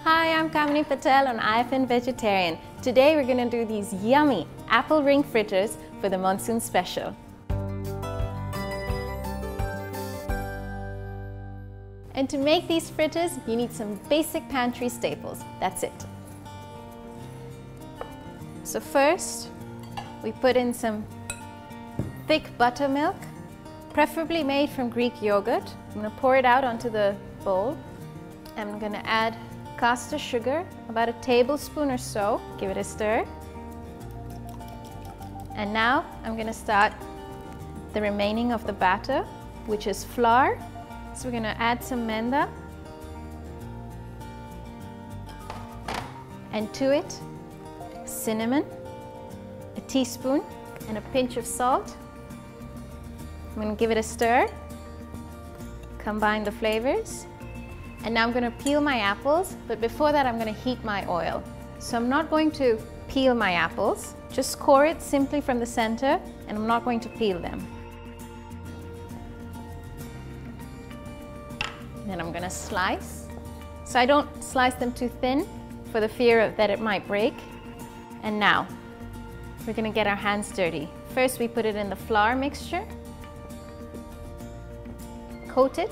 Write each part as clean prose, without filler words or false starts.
Hi, I'm Kamini Patel on IFN Vegetarian. Today we're going to do these yummy apple ring fritters for the Monsoon special. And to make these fritters, you need some basic pantry staples. That's it. So first, we put in some thick buttermilk, preferably made from Greek yogurt. I'm going to pour it out onto the bowl. I'm going to add caster sugar, about a tablespoon or so. Give it a stir. And now I'm going to start the remaining of the batter, which is flour. So we're going to add some maida. And to it, cinnamon, a teaspoon, and a pinch of salt. I'm going to give it a stir. Combine the flavors. And now I'm going to peel my apples, but before that I'm going to heat my oil. So I'm not going to peel my apples, just core it simply from the center, and I'm not going to peel them. Then I'm going to slice. So I don't slice them too thin for the fear that it might break. And now we're going to get our hands dirty. First we put it in the flour mixture, coat it,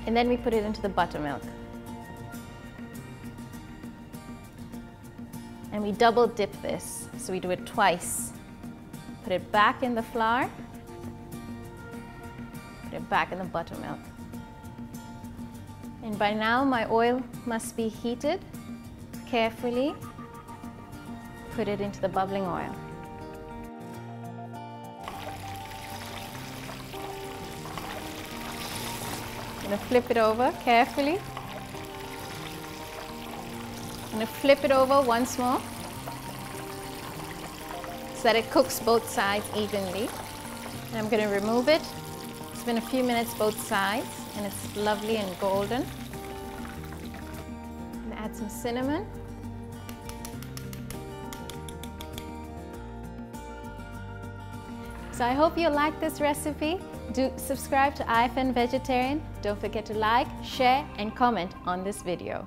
and then we put it into the buttermilk. And we double dip this, so we do it twice. Put it back in the flour, put it back in the buttermilk. And by now my oil must be heated. Carefully put it into the bubbling oil. I'm going to flip it over carefully. I'm going to flip it over once more so that it cooks both sides evenly. And I'm going to remove it. It's been a few minutes both sides and it's lovely and golden. I'm going to add some cinnamon. So I hope you like this recipe. Do subscribe to IFN Vegetarian. Don't forget to like, share, and comment on this video.